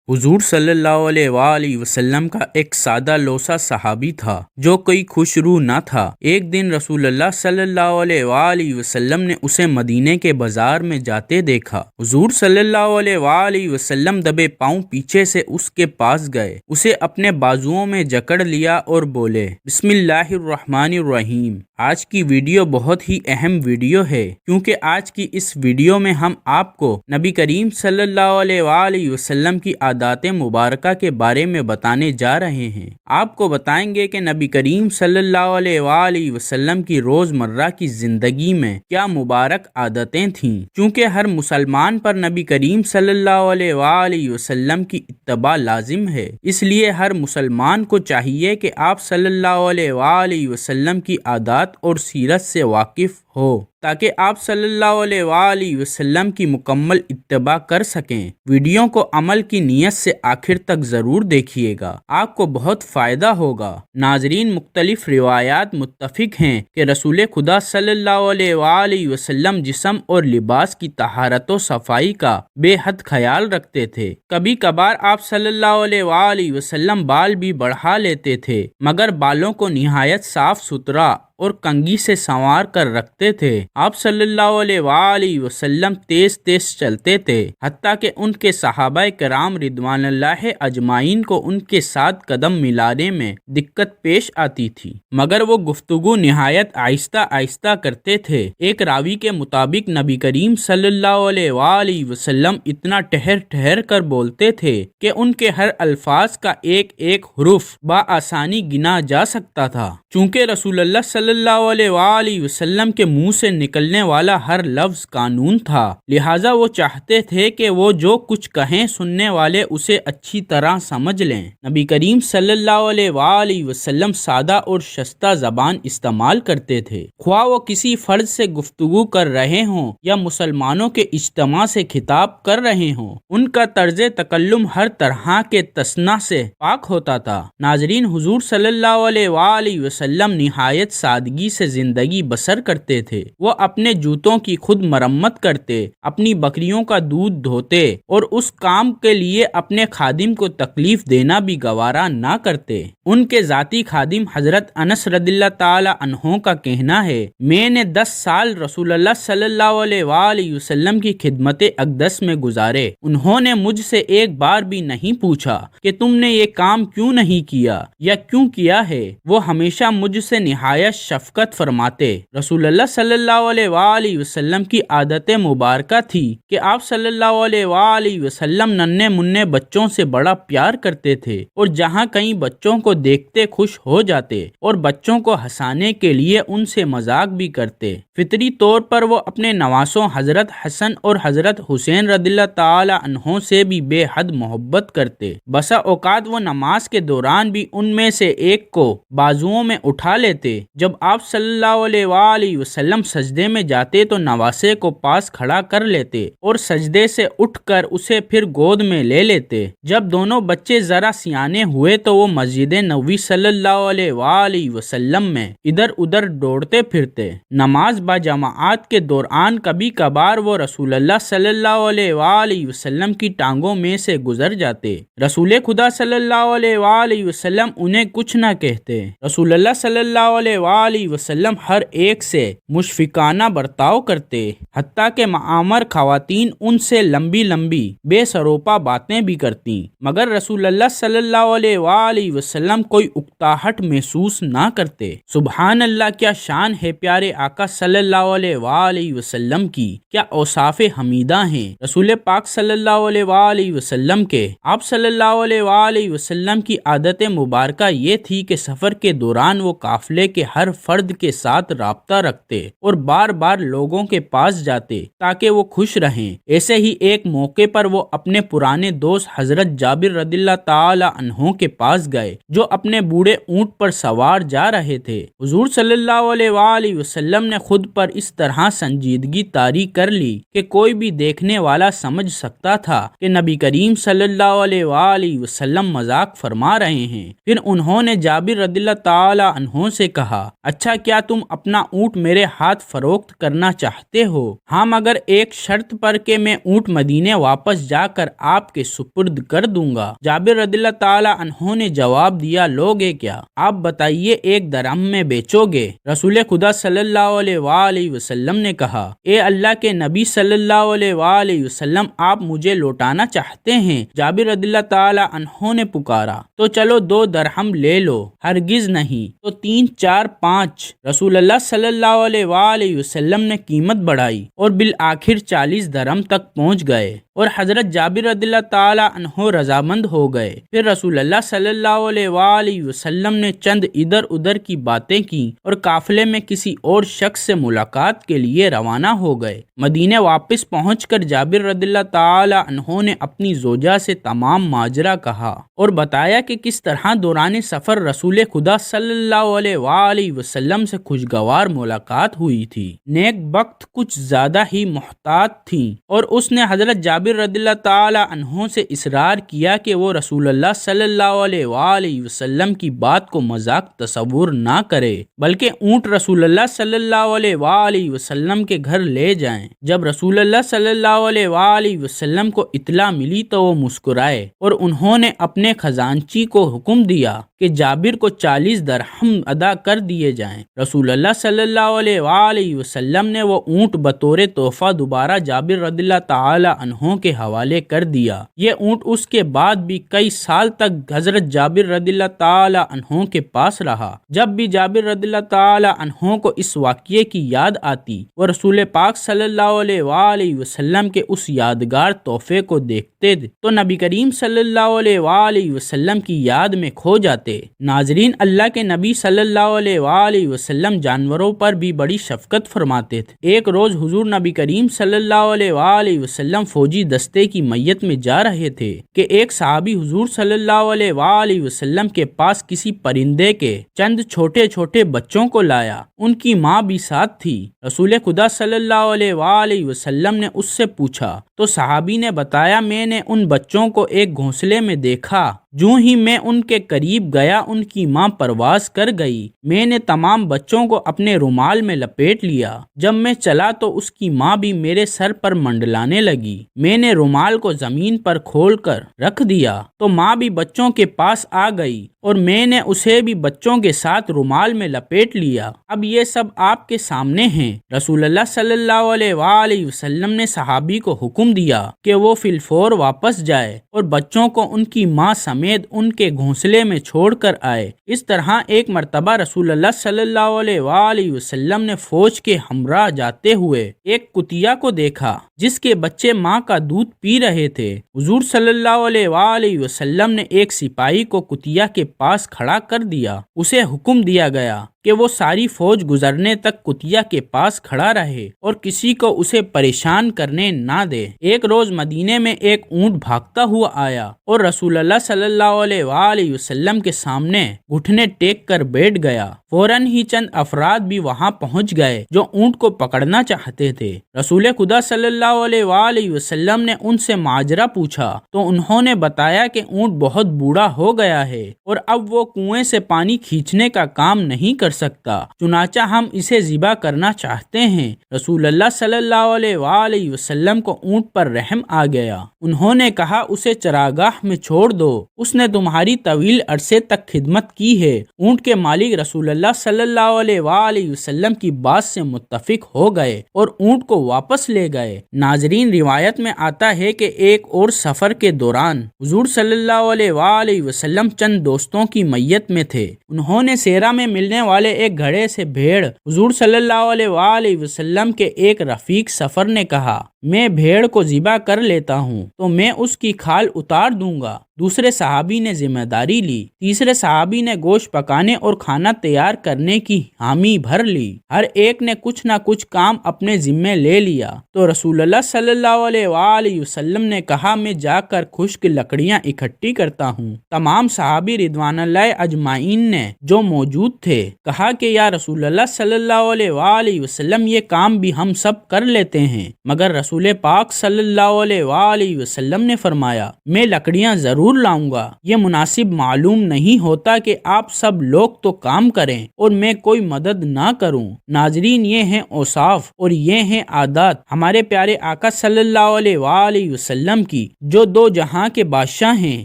حضور صلی اللہ علیہ وآلہ وسلم کا ایک سادہ لوسا صحابی تھا جو کوئی خوش روح نہ تھا۔ ایک دن رسول اللہ صلی اللہ علیہ وآلہ وسلم نے اسے مدینے کے بازار میں جاتے دیکھا۔ حضور صلی اللہ علیہ وآلہ وسلم دبے پاؤں پیچھے سے اس کے پاس گئے، اسے اپنے بازوؤں میں جکڑ لیا اور بولے، بسم اللہ الرحمن الرحیم۔ آج کی ویڈیو بہت ہی اہم ویڈیو ہے کیونکہ آج کی اس ویڈیو میں ہم آپ کو نبی کریم صلی اللہ علیہ وآلہ وسلم کی عادات مبارکہ کے بارے میں بتانے جا رہے ہیں۔ آپ کو بتائیں گے کہ نبی کریم صلی اللہ علیہ وآلہ وسلم کی روزمرہ کی زندگی میں کیا مبارک عادتیں تھیں۔ چونکہ ہر مسلمان پر نبی کریم صلی اللہ علیہ وآلہ وسلم کی اتباع لازم ہے، اس لیے ہر مسلمان کو چاہیے کہ آپ صلی اللہ علیہ وآلہ وسلم کی عادات اور سیرت سے واقف ہو تاکہ آپ صلی اللہ علیہ وآلہ وسلم کی مکمل اتباع کر سکیں۔ ویڈیو کو عمل کی نیت سے آخر تک ضرور دیکھیے گا، آپ کو بہت فائدہ ہوگا۔ ناظرین، مختلف روایات متفق ہیں کہ رسول خدا صلی اللہ علیہ وآلہ وسلم جسم اور لباس کی طہارت و صفائی کا بے حد خیال رکھتے تھے۔ کبھی کبھار آپ صلی اللہ علیہ وآلہ وسلم بال بھی بڑھا لیتے تھے، مگر بالوں کو نہایت صاف ستھرا اور کنگھی سے سنوار کر رکھتے تھے۔ آپ صلی اللہ علیہ وآلہ وسلم تیز تیز چلتے تھے، حتیٰ کہ ان کے صحابہ کرام رضوان اللہ اجمعین کو ان کے ساتھ قدم ملانے میں دقت پیش آتی تھی، مگر وہ گفتگو نہایت آہستہ آہستہ کرتے تھے۔ ایک راوی کے مطابق نبی کریم صلی اللہ علیہ وآلہ وسلم اتنا ٹھہر ٹھہر کر بولتے تھے کہ ان کے ہر الفاظ کا ایک ایک حرف بآسانی گنا جا سکتا تھا۔ چونکہ رسول اللہ صلی اللہ علیہ وآلہ وسلم کے منہ سے نکلنے والا ہر لفظ قانون تھا، لہٰذا وہ چاہتے تھے کہ وہ جو کچھ کہیں سننے والے اسے اچھی طرح سمجھ لیں۔ نبی کریم صلی اللہ علیہ وآلہ وسلم سادہ اور شستہ زبان استعمال کرتے تھے، خواہ وہ کسی فرد سے گفتگو کر رہے ہوں یا مسلمانوں کے اجتماع سے خطاب کر رہے ہوں۔ ان کا طرز تکلم ہر طرح کے تصنع سے پاک ہوتا تھا۔ ناظرین، حضور صلی اللہ علیہ وآلہ وسلم نہایت سادگی سے زندگی بسر کرتے تھے۔ وہ اپنے جوتوں کی خود مرمت کرتے، اپنی بکریوں کا دودھ دھوتے اور اس کام کے لیے اپنے خادم کو تکلیف دینا بھی گوارا نہ کرتے۔ ان کے ذاتی خادم حضرت انس رضی اللہ تعالی عنہ کا کہنا ہے، میں نے 10 سال رسول اللہ صلی اللہ علیہ وآلہ وسلم کی خدمت اقدس میں گزارے۔ انہوں نے مجھ سے ایک بار بھی نہیں پوچھا کہ تم نے یہ کام کیوں نہیں کیا یا کیوں کیا ہے۔ وہ ہمیشہ مجھ سے نہایت شفقت فرماتے۔ رسول اللہ صلی اللہ علیہ وآلہ وسلم کی عادت مبارکہ تھی کہ آپ صلی اللہ علیہ وآلہ وسلم ننھے منھے بچوں سے بڑا پیار کرتے تھے اور جہاں کئی بچوں کو دیکھتے خوش ہو جاتے اور بچوں کو ہنسانے کے لیے ان سے مذاق بھی کرتے۔ فطری طور پر وہ اپنے نواسوں حضرت حسن اور حضرت حسین رضی اللہ تعالی عنہ سے بھی بے حد محبت کرتے۔ بسا اوقات وہ نماز کے دوران بھی ان میں سے ایک کو بازوؤں میں اٹھا لیتے۔ جب آپ صلی اللہ علیہ وآلہ وسلم سجدے میں جاتے تو نواسے کو پاس کھڑا کر لیتے اور سجدے سے اٹھ کر اسے پھر گود میں لے لیتے۔ جب دونوں بچے ذرا سیانے ہوئے تو وہ مسجد نبوی صلی اللہ علیہ وآلہ وسلم میں ادھر ادھر دوڑتے پھرتے۔ نماز با جماعت کے دوران کبھی کبھار وہ رسول اللہ صلی اللہ علیہ وآلہ وسلم کی ٹانگوں میں سے گزر جاتے۔ رسول خدا صلی اللہ علیہ وآلہ وسلم انہیں کچھ نہ کہتے۔ رسول اللہ صلی اللہ علیہ وآلہ وسلم ہر ایک سے مشفقانہ برتاؤ کرتے، حتیٰ کہ معمر خواتین ان سے لمبی لمبی بے سروپا باتیں بھی کرتی، مگر رسول اللہ صلی اللہ علیہ وآلہ وسلم کوئی اکتاہٹ محسوس نہ کرتے۔ سبحان اللہ، کیا شان ہے پیارے آقا صلی اللہ علیہ وآلہ وسلم کی، کیا اوصاف حمیدہ ہیں رسول پاک صلی اللہ علیہ وآلہ وسلم کے۔ آپ صلی اللہ علیہ وآلہ وسلم کی عادت مبارکہ یہ تھی کہ سفر کے دوران وہ قافلے کے ہر فرد کے ساتھ رابطہ رکھتے اور بار بار لوگوں کے پاس جاتے تاکہ وہ خوش رہیں۔ ایسے ہی ایک موقع پر وہ اپنے پرانے دوست حضرت جابر رضی اللہ تعالی عنہ کے پاس گئے جو اپنے بوڑھے اونٹ پر سوار جا رہے تھے۔ حضور صلی اللہ علیہ وآلہ وسلم نے خود پر اس طرح سنجیدگی طاری کر لی کہ کوئی بھی دیکھنے والا سمجھ سکتا تھا کہ نبی کریم صلی اللہ علیہ وآلہ وسلم مذاق فرما رہے ہیں۔ پھر انہوں نے جابر رضی اللہ تعالی عنہ سے کہا، اچھا کیا تم اپنا اونٹ میرے ہاتھ فروخت کرنا چاہتے ہو؟ ہاں مگر ایک شرط پر کہ میں اونٹ مدینے واپس جا کر آپ کے سپرد کر دوں گا۔ جابر رضی اللہ تعالی عنہ نے جواب دیا، لوگے کیا؟ آپ بتائیے، 1 درہم میں بیچو گے؟ رسول خدا صلی اللہ علیہ وآلہ وسلم نے کہا، اے اللہ کے نبی صلی اللہ علیہ وآلہ وسلم، آپ مجھے لوٹانا چاہتے ہیں؟ جابر رضی اللہ تعالی عنہ نے پکارا، تو چلو 2 درہم لے لو۔ ہرگز نہیں، تو 3، 4، 5۔ رسول اللہ صلی اللہ علیہ وآلہ وسلم نے قیمت بڑھائی اور بالآخر 40 درہم تک پہنچ گئے اور حضرت جابر رضی اللہ تعالی عنہ رضامند ہو گئے۔ پھر رسول اللہ صلی اللہ علیہ وآلہ وسلم نے چند ادھر ادھر کی باتیں کی اور قافلے میں کسی اور شخص سے ملاقات کے لیے روانہ ہو گئے۔ مدینے واپس پہنچ کر جابر رضی اللہ تعالی عنہ نے اپنی زوجہ سے تمام ماجرا کہا اور بتایا کہ کس طرح دوران سفر رسول خدا صلی اللہ علیہ وآلہ وسلم سے خوشگوار ملاقات ہوئی تھی۔ نیک بخت کچھ زیادہ ہی محتاط تھی اور اس نے حضرت جابر رضی اللہ تعالی عنہ سے اصرار کیا کہ وہ رسول اللہ صلی اللہ علیہ وآلہ وسلم کی بات کو مذاق تصور نہ کرے، بلکہ اونٹ رسول اللہ صلی اللہ علیہ وآلہ وسلم کے گھر لے جائیں۔ جب رسول اللہ صلی اللہ علیہ وآلہ وسلم کو اطلاع ملی تو وہ مسکرائے اور انہوں نے اپنے خزانچی کو حکم دیا کہ جابر کو 40 درہم ادا کر دیے جائیں۔ رسول اللہ صلی اللہ علیہ وآلہ وسلم نے وہ اونٹ بطور تحفہ دوبارہ جابر رضی اللہ تعالی عنہ کے حوالے کر دیا۔ یہ اونٹ اس کے بعد بھی کئی سال تک حضرت جابر رضی اللہ تعالی عنہ کے پاس رہا۔ جب بھی جابر رضی اللہ تعالی عنہ کو اس واقعے کی یاد آتی، وہ رسول پاک صلی اللہ علیہ وآلہ وسلم کے اس یادگار تحفے کو دیکھتے تو نبی کریم صلی اللہ علیہ وآلہ وسلم کی یاد میں کھو جاتے۔ ناظرین، اللہ کے نبی صلی اللہ علیہ وآلہ وسلم جانوروں پر بھی بڑی شفقت فرماتے تھے۔ ایک روز حضور نبی کریم صلی اللہ علیہ وآلہ وسلم فوجی دستے کی میت میں جا رہے تھے کہ ایک صحابی حضور صلی اللہ علیہ وآلہ وسلم کے پاس کسی پرندے کے چند چھوٹے چھوٹے بچوں کو لایا۔ ان کی ماں بھی ساتھ تھی۔ رسول خدا صلی اللہ علیہ وآلہ وسلم نے اس سے پوچھا تو صحابی نے بتایا، میں نے ان بچوں کو ایک گھونسلے میں دیکھا۔ جوں ہی میں ان کے قریب گیا، ان کی ماں پرواز کر گئی۔ میں نے تمام بچوں کو اپنے رومال میں لپیٹ لیا۔ جب میں چلا تو اس کی ماں بھی میرے سر پر منڈلانے لگی۔ میں نے رومال کو زمین پر کھول کر رکھ دیا تو ماں بھی بچوں کے پاس آ گئی اور میں نے اسے بھی بچوں کے ساتھ رومال میں لپیٹ لیا۔ اب یہ سب آپ کے سامنے ہیں۔ رسول اللہ صلی اللہ علیہ وآلہ وسلم نے صحابی کو حکم دیا کہ وہ فی الفور واپس جائے اور بچوں کو ان کی ماں سمیت ان کے گھونسلے میں چھوڑ کر آئے۔ اس طرح ایک مرتبہ رسول اللہ صلی اللہ علیہ وآلہ وسلم نے فوج کے ہمراہ جاتے ہوئے ایک کتیا کو دیکھا جس کے بچے ماں کا دودھ پی رہے تھے۔ حضور صلی اللہ علیہ وآلہ وسلم نے ایک سپاہی کو کتیا کے پاس کھڑا کر دیا۔ اسے حکم دیا گیا کہ وہ ساری فوج گزرنے تک کتیا کے پاس کھڑا رہے اور کسی کو اسے پریشان کرنے نہ دے۔ ایک روز مدینے میں ایک اونٹ بھاگتا ہوا آیا اور رسول اللہ صلی اللہ علیہ وآلہ وسلم کے سامنے گھٹنے ٹیک کر بیٹھ گیا۔ فوراً ہی چند افراد بھی وہاں پہنچ گئے جو اونٹ کو پکڑنا چاہتے تھے۔ رسول خدا صلی اللہ علیہ وآلہ وسلم نے ان سے ماجرا پوچھا تو انہوں نے بتایا کہ اونٹ بہت بوڑھا ہو گیا ہے اور اب وہ کنویں سے پانی کھینچنے کا کام نہیں کر سکتا، چنانچہ ہم اسے ذبح کرنا چاہتے ہیں۔ رسول اللہ صلی اللہ علیہ وآلہ وسلم کو اونٹ پر رحم آ گیا۔ انہوں نے کہا، اسے چراگاہ میں چھوڑ دو، اس نے تمہاری طویل عرصے تک خدمت کی ہے۔ اونٹ کے مالک رسول اللہ صلی اللہ علیہ وآلہ وسلم کی بات سے متفق ہو گئے اور اونٹ کو واپس لے گئے۔ ناظرین، روایت میں آتا ہے کہ ایک اور سفر کے دوران حضور صلی اللہ علیہ وآلہ وسلم چند دوستوں کی میت میں تھے۔ انہوں نے سیرا میں ملنے والے ایک گھڑے سے بھیڑ حضور صلی اللہ علیہ وآلہ وسلم کے ایک رفیق سفر نے کہا، میں بھیڑ کو ذبح کر لیتا ہوں تو میں اس کی کھال اتار دوں گا۔ دوسرے صحابی نے ذمہ داری لی۔ تیسرے صحابی نے گوشت پکانے اور کھانا تیار کرنے کی حامی بھر لی۔ ہر ایک نے کچھ نہ کچھ کام اپنے ذمے لے لیا تو رسول اللہ صلی اللہ علیہ وآلہ وسلم نے کہا، میں جا کر خشک لکڑیاں اکٹھی کرتا ہوں۔ تمام صحابی رضوان اللہ اجمعین نے جو موجود تھے کہا کہ یا رسول اللہ صلی اللہ علیہ وآلہ وسلم، یہ کام بھی ہم سب کر لیتے ہیں، مگر رسول پاک صلی اللہ علیہ وآلہ وسلم نے فرمایا، میں لکڑیاں ضرور ضرور لاؤں گا۔ یہ مناسب معلوم نہیں ہوتا کہ آپ سب لوگ تو کام کریں اور میں کوئی مدد نہ کروں۔ ناظرین، یہ ہیں اوصاف اور یہ ہیں عادات ہمارے پیارے آقا صلی اللہ علیہ وآلہ وسلم کی، جو دو جہاں کے بادشاہ ہیں،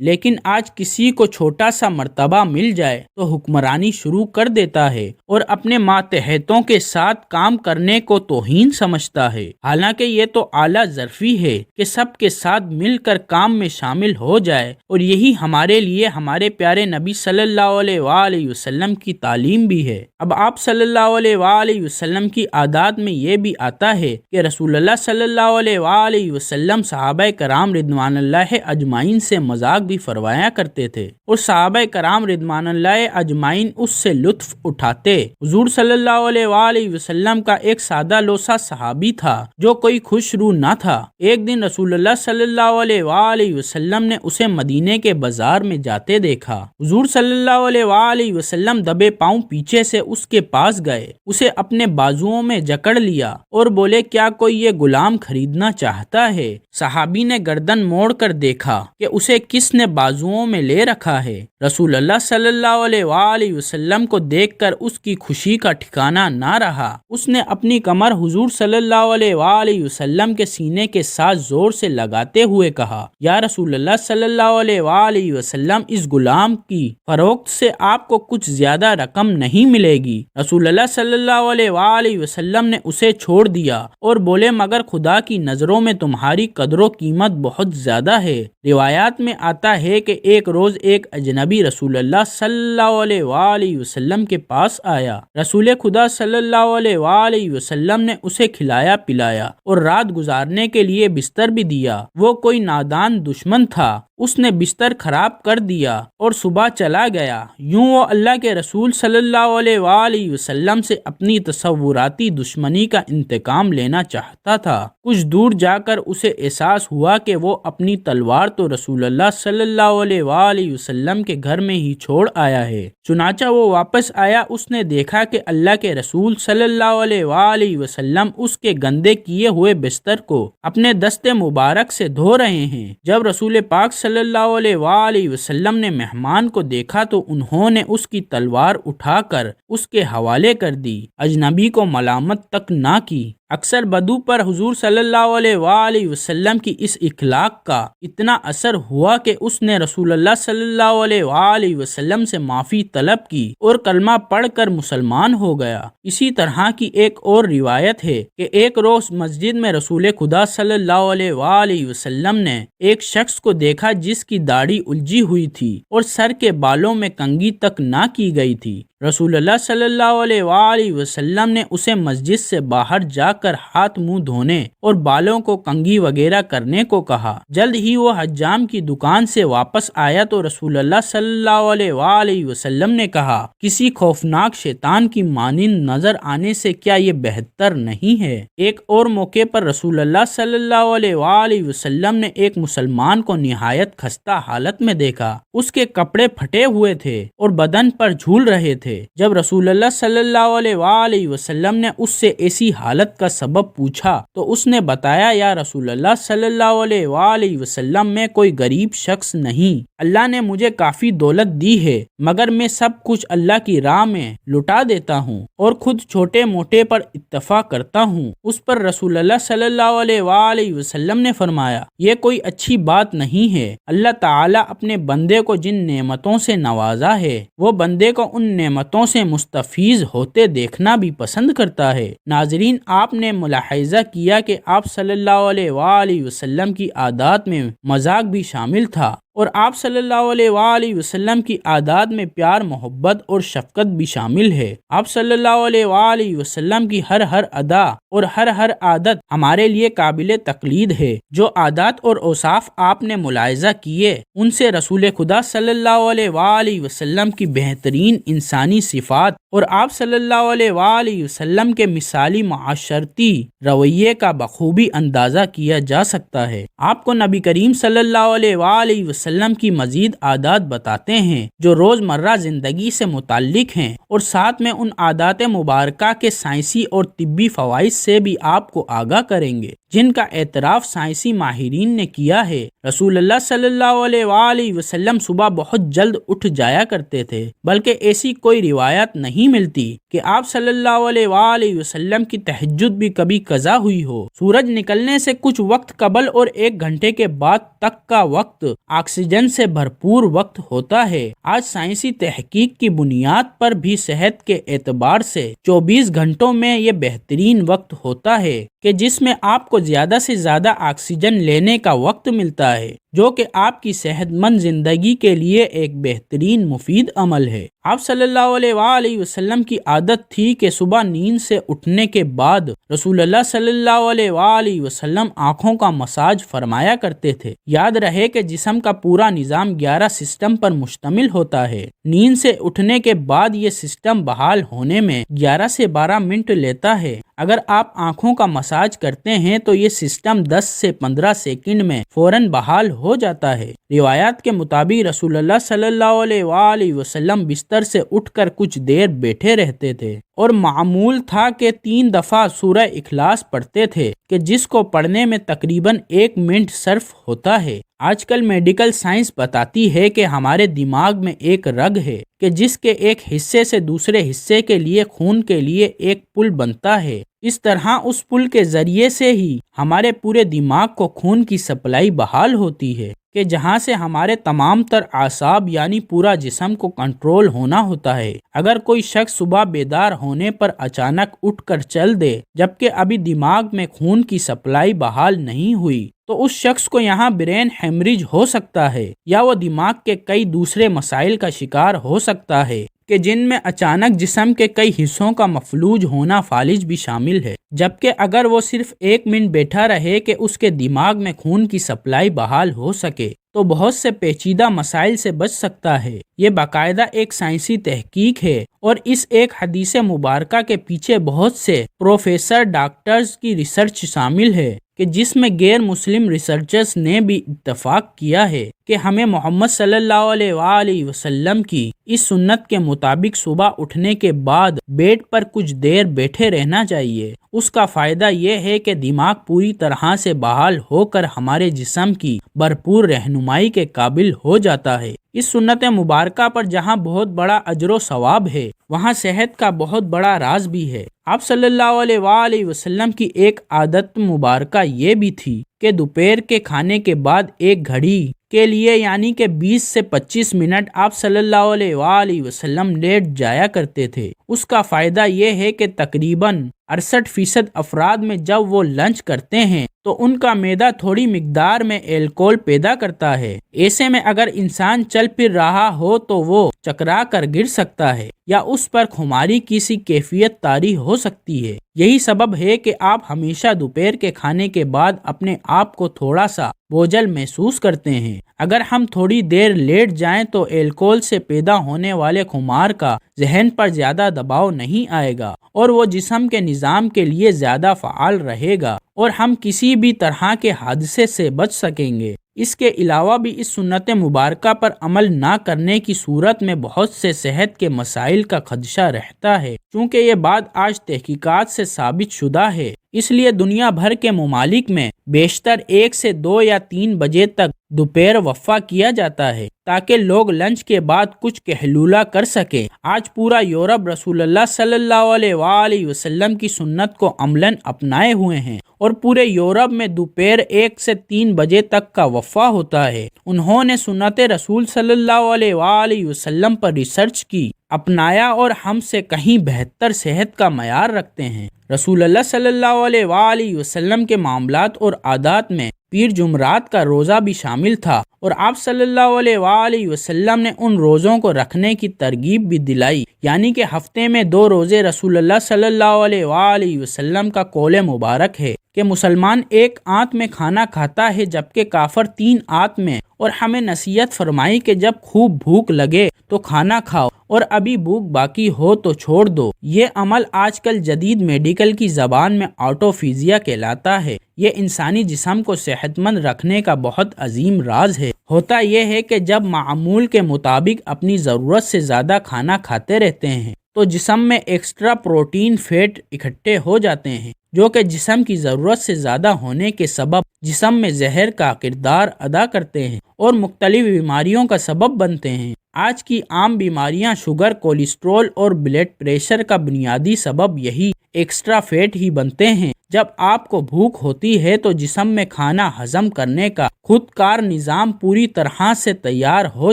لیکن آج کسی کو چھوٹا سا مرتبہ مل جائے تو حکمرانی شروع کر دیتا ہے اور اپنے ماتحتوں کے ساتھ کام کرنے کو توہین سمجھتا ہے۔ حالانکہ یہ تو اعلیٰ ظرفی ہے کہ سب کے ساتھ مل کر کام میں شامل ہو جائے، اور یہی ہمارے لیے ہمارے پیارے نبی صلی اللہ علیہ وآلہ وسلم کی تعلیم بھی ہے۔ اب آپ صلی اللہ علیہ وآلہ وسلم کی عادات میں یہ بھی آتا ہے کہ رسول اللہ صلی اللہ علیہ وآلہ وسلم صحابہ کرام رضوان اللہ اجمعین سے مذاق بھی فرمایا کرتے تھے، اور صحابہ کرام رضوان اللہ اجمعین اس سے لطف اٹھاتے۔ حضور صلی اللہ علیہ وآلہ وسلم کا ایک سادہ لوسا صحابی تھا جو کوئی خوش روح نہ تھا۔ ایک دن رسول اللہ صلی اللہ علیہ وآلہ وسلم نے اسے مدینے کے بازار میں جاتے دیکھا۔ حضور صلی اللہ علیہ وآلہ وسلم دبے پاؤں پیچھے سے اس کے پاس گئے، اسے اپنے بازوؤں میں جکڑ لیا اور بولے، کیا کوئی یہ غلام خریدنا چاہتا ہے؟ صحابی نے گردن موڑ کر دیکھا کہ اسے کس نے بازوؤں میں لے رکھا ہے۔ رسول اللہ صلی اللہ علیہ وآلہ وسلم کو دیکھ کر اس کی خوشی کا ٹھکانہ نہ رہا۔ اس نے اپنی کمر حضور صلی اللہ علیہ وآلہ وسلم کے سینے کے ساتھ زور سے لگاتے ہوئے کہا، یا رسول اللہ صلی اللہ علیہ وآلہ وسلم، اس غلام کی فروخت سے آپ کو کچھ زیادہ رقم نہیں ملے گی۔ رسول اللہ صلی اللہ علیہ وآلہ وسلم نے اسے چھوڑ دیا اور بولے، مگر خدا کی نظروں میں تمہاری قدر و قیمت بہت زیادہ ہے۔ روایات میں آتا ہے کہ ایک روز ایک اجنبی رسول اللہ صلی اللہ علیہ وآلہ وسلم کے پاس آیا۔ رسول خدا صلی اللہ علیہ وآلہ وسلم نے اسے کھلایا پلایا اور رات گزارنے کے لیے بستر بھی دیا۔ وہ کوئی نادان دشمن تھا، اس نے بستر خراب کر دیا اور صبح چلا گیا۔ یوں وہ اللہ کے رسول صلی اللہ علیہ وآلہ وسلم سے اپنی تصوراتی دشمنی کا انتقام لینا چاہتا تھا۔ کچھ دور جا کر اسے احساس ہوا کہ وہ اپنی تلوار تو رسول اللہ صلی اللہ علیہ وآلہ وسلم کے گھر میں ہی چھوڑ آیا ہے۔ چنانچہ وہ واپس آیا، اس نے دیکھا کہ اللہ کے رسول صلی اللہ علیہ وآلہ وسلم اس کے گندے کیے ہوئے بستر کو اپنے دست مبارک سے دھو رہے ہیں۔ جب رسول پاک صلی اللہ علیہ وآلہ وسلم نے مہمان کو دیکھا تو انہوں نے اس کی تلوار اٹھا کر اس کے حوالے کر دی، اجنبی کو ملامت تک نہ کی۔ اکثر بدو پر حضور صلی اللہ علیہ وآلہ وسلم کی اس اخلاق کا اتنا اثر ہوا کہ اس نے رسول اللہ صلی اللہ علیہ وآلہ وسلم سے معافی طلب کی اور کلمہ پڑھ کر مسلمان ہو گیا۔ اسی طرح کی ایک اور روایت ہے کہ ایک روز مسجد میں رسول خدا صلی اللہ علیہ وآلہ وسلم نے ایک شخص کو دیکھا جس کی داڑھی الجھی ہوئی تھی اور سر کے بالوں میں کنگھی تک نہ کی گئی تھی۔ رسول اللہ صلی اللہ علیہ وآلہ وسلم نے اسے مسجد سے باہر جا کر ہاتھ منہ دھونے اور بالوں کو کنگھی وغیرہ کرنے کو کہا۔ جلد ہی وہ حجام کی دکان سے واپس آیا تو رسول اللہ صلی اللہ علیہ وآلہ وسلم نے کہا، کسی خوفناک شیطان کی مانند نظر آنے سے کیا یہ بہتر نہیں ہے؟ ایک اور موقع پر رسول اللہ صلی اللہ علیہ وآلہ وسلم نے ایک مسلمان کو نہایت خستہ حالت میں دیکھا۔ اس کے کپڑے پھٹے ہوئے تھے اور بدن پر جھول رہے تھے۔ جب رسول اللہ صلی اللہ علیہ وآلہ وسلم نے اس سے ایسی حالت کا سبب پوچھا تو اس نے بتایا، یا رسول اللہ صلی اللہ علیہ وآلہ وسلم، میں کوئی غریب شخص نہیں، اللہ نے مجھے کافی دولت دی ہے، مگر میں سب کچھ اللہ کی راہ میں لٹا دیتا ہوں اور خود چھوٹے موٹے پر اتفاق کرتا ہوں۔ اس پر رسول اللہ صلی اللہ علیہ وآلہ وسلم نے فرمایا، یہ کوئی اچھی بات نہیں ہے۔ اللہ تعالیٰ اپنے بندے کو جن نعمتوں سے نوازا ہے وہ بندے کو ان نعمتوں سے مستفیض ہوتے دیکھنا بھی پسند کرتا ہے۔ ناظرین، آپ نے ملاحظہ کیا کہ آپ صلی اللہ علیہ وآلہ وسلم کی عادات میں مذاق بھی شامل تھا، اور آپ صلی اللہ علیہ وآلہ وسلم کی عادات میں پیار، محبت اور شفقت بھی شامل ہے۔ آپ صلی اللہ علیہ وآلہ وسلم کی ہر ادا اور ہر عادت ہمارے لیے قابل تقلید ہے۔ جو عادات اور اوصاف آپ نے ملاحظہ کیے ان سے رسول خدا صلی اللہ علیہ وآلہ وسلم کی بہترین انسانی صفات اور آپ صلی اللہ علیہ وآلہ وسلم کے مثالی معاشرتی رویے کا بخوبی اندازہ کیا جا سکتا ہے۔ آپ کو نبی کریم صلی اللہ علیہ وآلہ وسلم کی مزید عادات بتاتے ہیں جو روزمرہ زندگی سے متعلق ہیں، اور ساتھ میں ان عادات مبارکہ کے سائنسی اور طبی فوائد سے بھی آپ کو آگاہ کریں گے جن کا اعتراف سائنسی ماہرین نے کیا ہے۔ رسول اللہ صلی اللہ علیہ وآلہ وسلم صبح بہت جلد اٹھ جایا کرتے تھے، بلکہ ایسی کوئی روایت نہیں ملتی کہ آپ صلی اللہ علیہ وآلہ وسلم کی تہجد بھی کبھی قضا ہوئی ہو۔ سورج نکلنے سے کچھ وقت قبل اور 1 گھنٹے کے بعد تک کا وقت آکسیجن سے بھرپور وقت ہوتا ہے۔ آج سائنسی تحقیق کی بنیاد پر بھی صحت کے اعتبار سے 24 گھنٹوں میں یہ بہترین وقت ہوتا ہے کہ جس میں آپ کو زیادہ سے زیادہ آکسیجن لینے کا وقت ملتا ہے، جو کہ آپ کی صحت مند زندگی کے لیے ایک بہترین مفید عمل ہے۔ آپ صلی اللہ علیہ وآلہ وسلم کی عادت تھی کہ صبح نیند سے اٹھنے کے بعد رسول اللہ صلی اللہ علیہ وآلہ وسلم آنکھوں کا مساج فرمایا کرتے تھے۔ یاد رہے کہ جسم کا پورا نظام 11 سسٹم پر مشتمل ہوتا ہے۔ نیند سے اٹھنے کے بعد یہ سسٹم بحال ہونے میں 11 سے 12 منٹ لیتا ہے۔ اگر آپ آنکھوں کا مساج کرتے ہیں تو یہ سسٹم 10 سے 15 سیکنڈ میں فوراً بحال ہو جاتا ہے۔ روایات کے مطابق رسول اللہ صلی اللہ علیہ وآلہ وسلم بستر سے اٹھ کر کچھ دیر بیٹھے رہتے تھے اور معمول تھا کہ 3 دفعہ سورہ اخلاص پڑھتے تھے کہ جس کو پڑھنے میں تقریباً 1 منٹ صرف ہوتا ہے۔ آج کل میڈیکل سائنس بتاتی ہے کہ ہمارے دماغ میں ایک رگ ہے کہ جس کے ایک حصے سے دوسرے حصے کے لیے خون کے لیے ایک پل بنتا ہے۔ اس طرح اس پل کے ذریعے سے ہی ہمارے پورے دماغ کو خون کی سپلائی بحال ہوتی ہے کہ جہاں سے ہمارے تمام تر اعصاب یعنی پورا جسم کو کنٹرول ہونا ہوتا ہے۔ اگر کوئی شخص صبح بیدار ہونے پر اچانک اٹھ کر چل دے جبکہ ابھی دماغ میں خون کی سپلائی بحال نہیں ہوئی تو اس شخص کو یہاں برین ہیمریج ہو سکتا ہے یا وہ دماغ کے کئی دوسرے مسائل کا شکار ہو سکتا ہے کہ جن میں اچانک جسم کے کئی حصوں کا مفلوج ہونا فالج بھی شامل ہے۔ جبکہ اگر وہ صرف 1 منٹ بیٹھا رہے کہ اس کے دماغ میں خون کی سپلائی بحال ہو سکے تو بہت سے پیچیدہ مسائل سے بچ سکتا ہے۔ یہ باقاعدہ ایک سائنسی تحقیق ہے اور اس ایک حدیث مبارکہ کے پیچھے بہت سے پروفیسر ڈاکٹرز کی ریسرچ شامل ہے کہ جس میں غیر مسلم ریسرچرز نے بھی اتفاق کیا ہے کہ ہمیں محمد صلی اللہ علیہ وآلہ وسلم کی اس سنت کے مطابق صبح اٹھنے کے بعد بیڈ پر کچھ دیر بیٹھے رہنا چاہیے۔ اس کا فائدہ یہ ہے کہ دماغ پوری طرح سے بحال ہو کر ہمارے جسم کی بھرپور رہنمائی کے قابل ہو جاتا ہے۔ اس سنت مبارکہ پر جہاں بہت بڑا اجر و ثواب ہے وہاں صحت کا بہت بڑا راز بھی ہے۔ آپ صلی اللہ علیہ وآلہ وسلم کی ایک عادت مبارکہ یہ بھی تھی کہ دوپہر کے کھانے کے بعد 1 گھڑی کے لیے یعنی کہ 20 سے 25 منٹ آپ صلی اللہ علیہ وآلہ وسلم لیٹ جایا کرتے تھے۔ اس کا فائدہ یہ ہے کہ تقریباً 68% افراد میں جب وہ لنچ کرتے ہیں تو ان کا معدہ تھوڑی مقدار میں الکوہل پیدا کرتا ہے۔ ایسے میں اگر انسان چل پھر رہا ہو تو وہ چکرا کر گر سکتا ہے یا اس پر خماری کی سی کیفیت طاری ہو سکتی ہے۔ یہی سبب ہے کہ آپ ہمیشہ دوپہر کے کھانے کے بعد اپنے آپ کو تھوڑا سا بوجھل محسوس کرتے ہیں۔ اگر ہم تھوڑی دیر لیٹ جائیں تو الکوہل سے پیدا ہونے والے خمار کا ذہن پر زیادہ دباؤ نہیں آئے گا اور وہ جسم کے نظام کے لیے زیادہ فعال رہے گا اور ہم کسی بھی طرح کے حادثے سے بچ سکیں گے۔ اس کے علاوہ بھی اس سنت مبارکہ پر عمل نہ کرنے کی صورت میں بہت سے صحت کے مسائل کا خدشہ رہتا ہے۔ چونکہ یہ بات آج تحقیقات سے ثابت شدہ ہے، اس لیے دنیا بھر کے ممالک میں بیشتر 1 سے 2 یا 3 بجے تک دوپہر وقفہ کیا جاتا ہے تاکہ لوگ لنچ کے بعد کچھ کہلولہ کر سکیں۔ آج پورا یورپ رسول اللہ صلی اللہ علیہ وآلہ وسلم کی سنت کو عملاً اپنائے ہوئے ہیں اور پورے یورپ میں دوپہر 1 سے 3 بجے تک کا وقفہ ہوتا ہے۔ انہوں نے سنت رسول صلی اللہ علیہ وآلہ وسلم پر ریسرچ کی، اپنایا اور ہم سے کہیں بہتر صحت کا معیار رکھتے ہیں۔ رسول اللہ صلی اللہ علیہ وآلہ وسلم کے معاملات اور عادات میں پیر جمعرات کا روزہ بھی شامل تھا اور آپ صلی اللہ علیہ وآلہ وسلم نے ان روزوں کو رکھنے کی ترغیب بھی دلائی، یعنی کہ ہفتے میں 2 روزے رسول اللہ صلی اللہ علیہ وآلہ وسلم کا قول مبارک ہے کہ مسلمان 1 آنت میں کھانا کھاتا ہے جبکہ کافر 3 آنت میں، اور ہمیں نصیحت فرمائی کہ جب خوب بھوک لگے تو کھانا کھاؤ اور ابھی بھوک باقی ہو تو چھوڑ دو۔ یہ عمل آج کل جدید میڈیکل کی زبان میں آٹوفیزیا کہلاتا ہے۔ یہ انسانی جسم کو صحت مند رکھنے کا بہت عظیم راز ہے۔ ہوتا یہ ہے کہ جب معمول کے مطابق اپنی ضرورت سے زیادہ کھانا کھاتے رہتے ہیں تو جسم میں ایکسٹرا پروٹین فیٹ اکٹھے ہو جاتے ہیں جو کہ جسم کی ضرورت سے زیادہ ہونے کے سبب جسم میں زہر کا کردار ادا کرتے ہیں اور مختلف بیماریوں کا سبب بنتے ہیں۔ آج کی عام بیماریاں شوگر، کولیسٹرول اور بلڈ پریشر کا بنیادی سبب یہی ایکسٹرا فیٹ ہی بنتے ہیں۔ جب آپ کو بھوک ہوتی ہے تو جسم میں کھانا ہضم کرنے کا خود کار نظام پوری طرح سے تیار ہو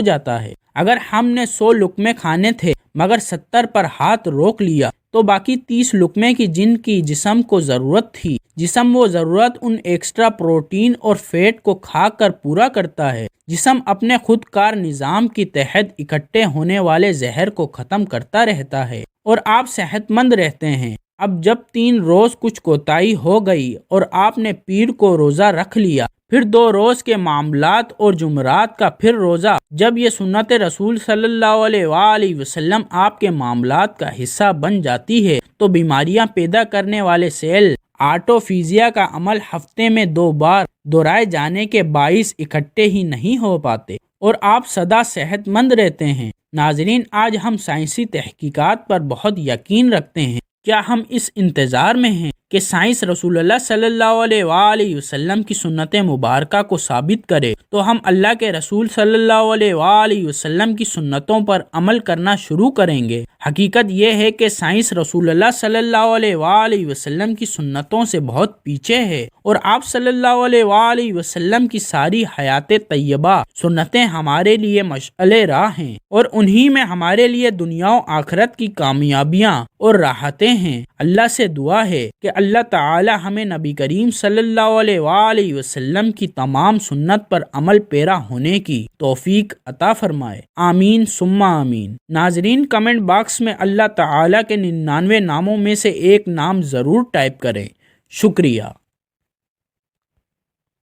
جاتا ہے۔ اگر ہم نے 100 لقمے کھانے تھے مگر 70 پر ہاتھ روک لیا تو باقی 30 لقمے کی جن کی جسم کو ضرورت تھی، جسم وہ ضرورت ان ایکسٹرا پروٹین اور فیٹ کو کھا کر پورا کرتا ہے۔ جسم اپنے خود کار نظام کے تحت اکٹھے ہونے والے زہر کو ختم کرتا رہتا ہے اور آپ صحت مند رہتے ہیں۔ اب جب 3 روز کچھ کوتاہی ہو گئی اور آپ نے پیر کو روزہ رکھ لیا، پھر 2 روز کے معاملات اور جمعرات کا پھر روزہ، جب یہ سنت رسول صلی اللہ علیہ وآلہ وسلم آپ کے معاملات کا حصہ بن جاتی ہے تو بیماریاں پیدا کرنے والے سیل آٹوفیزیا کا عمل ہفتے میں 2 بار دہرائے جانے کے باعث اکٹھے ہی نہیں ہو پاتے اور آپ سدا صحت مند رہتے ہیں۔ ناظرین، آج ہم سائنسی تحقیقات پر بہت یقین رکھتے ہیں۔ کیا ہم اس انتظار میں ہیں کہ سائنس رسول اللہ صلی اللہ علیہ وآلہ وسلم کی سنت مبارکہ کو ثابت کرے تو ہم اللہ کے رسول صلی اللہ علیہ وآلہ وسلم کی سنتوں پر عمل کرنا شروع کریں گے؟ حقیقت یہ ہے کہ سائنس رسول اللہ صلی اللہ علیہ وآلہ وسلم کی سنتوں سے بہت پیچھے ہے اور آپ صلی اللہ علیہ وآلہ وسلم کی ساری حیات طیبہ سنتیں ہمارے لیے مشعل راہ ہیں اور انہی میں ہمارے لیے دنیا و آخرت کی کامیابیاں اور راحتیں ہیں۔ اللہ سے دعا ہے کہ اللہ تعالی ہمیں نبی کریم صلی اللہ علیہ وآلہ وسلم کی تمام سنت پر عمل پیرا ہونے کی توفیق عطا فرمائے، آمین ثم آمین۔ ناظرین، کمنٹ باکس میں اللہ تعالی کے 99 ناموں میں سے ایک نام ضرور ٹائپ کریں۔ شکریہ۔